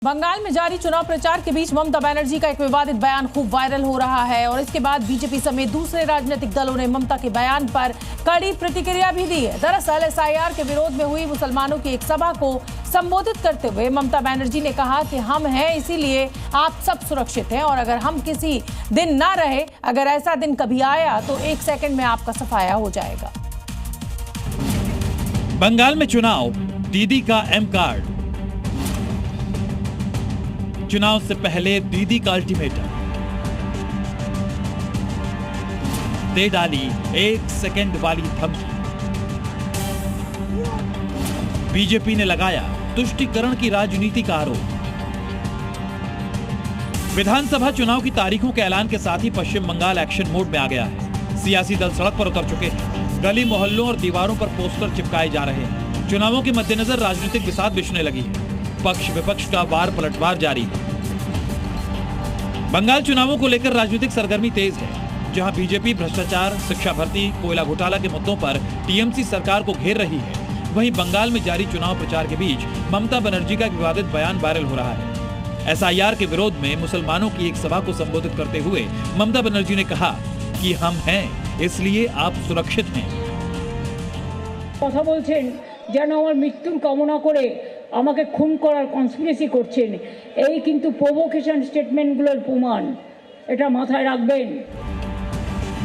बंगाल में जारी चुनाव प्रचार के बीच ममता बनर्जी का एक विवादित बयान खूब वायरल हो रहा है और इसके बाद बीजेपी समेत दूसरे राजनीतिक दलों ने ममता के बयान पर कड़ी प्रतिक्रिया भी दी है। दरअसल एसआईआर के विरोध में हुई मुसलमानों की एक सभा को संबोधित करते हुए ममता बनर्जी ने कहा कि हम हैं, इसीलिए आप सब सुरक्षित हैं और अगर हम किसी दिन ना रहे, अगर ऐसा दिन कभी आया तो 1 सेकंड में आपका सफाया हो जाएगा। बंगाल में चुनाव, दीदी का एम कार्ड। चुनाव से पहले दीदी का अल्टीमेटम दे डाली 1 सेकंड वाली धमकी। बीजेपी ने लगाया तुष्टीकरण की राजनीति का आरोप। विधानसभा चुनाव की तारीखों के ऐलान के साथ ही पश्चिम बंगाल एक्शन मोड में आ गया है। सियासी दल सड़क पर उतर चुके हैं। गली मोहल्लों और दीवारों पर पोस्टर चिपकाए जा रहे हैं। चुनावों के मद्देनजर राजनीतिक बिसात बिछने लगी है। पक्ष विपक्ष का वार पलटवार जारी है। बंगाल चुनावों को लेकर राजनीतिक सरगर्मी तेज है। जहां बीजेपी भ्रष्टाचार, शिक्षा भर्ती, कोयला घोटाला के मुद्दों पर टीएमसी सरकार को घेर रही है, वहीं बंगाल में जारी चुनाव प्रचार के बीच ममता बनर्जी का एक विवादित बयान वायरल हो रहा है। एसआईआर के विरोध में मुसलमानों की एक सभा को संबोधित करते हुए ममता बनर्जी ने कहा कि हम हैं, इसलिए आप सुरक्षित हैं। কথা বলছেন যেন আমার মৃত্যুর কামনা করে আমাকে খুন করার কনস্পিরেসি করছেন, এই কিন্তু প্রভোকেশন স্টেটমেন্টগুলোর প্রমাণ, এটা মাথায় রাখবেন।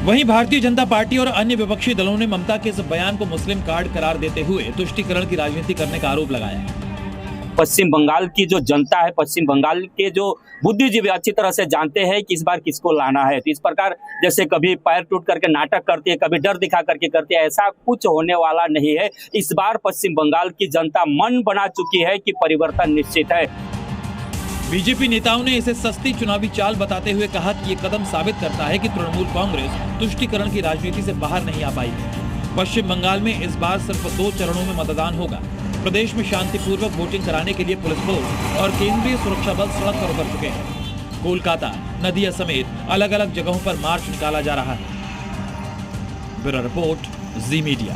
वहीं भारतीय जनता पार्टी और अन्य विपक्षी दलों ने ममता के इस बयान को मुस्लिम कार्ड करार देते हुए तुष्टीकरण की राजनीति करने का आरोप लगाया है। पश्चिम बंगाल की जो जनता है, पश्चिम बंगाल के जो बुद्धिजीवी अच्छी तरह से जानते हैं कि इस बार किसको लाना है। तो इस प्रकार जैसे कभी पैर टूट करके नाटक करती है, कभी डर दिखा करके करती है, ऐसा कुछ होने वाला नहीं है। इस बार पश्चिम बंगाल की जनता मन बना चुकी है कि परिवर्तन निश्चित है। बीजेपी नेताओं ने इसे सस्ती चुनावी चाल बताते हुए कहा कि ये कदम साबित करता है कि तृणमूल कांग्रेस तुष्टीकरण की राजनीति से बाहर नहीं आ पाई है। पश्चिम बंगाल में इस बार सिर्फ 2 चरणों में मतदान होगा। प्रदेश में शांतिपूर्वक वोटिंग कराने के लिए पुलिस फोर्स और केंद्रीय सुरक्षा बल सड़क पर उतर चुके हैं। कोलकाता, नदिया समेत अलग अलग जगहों पर मार्च निकाला जा रहा है। ब्यूरो रिपोर्ट, जी मीडिया।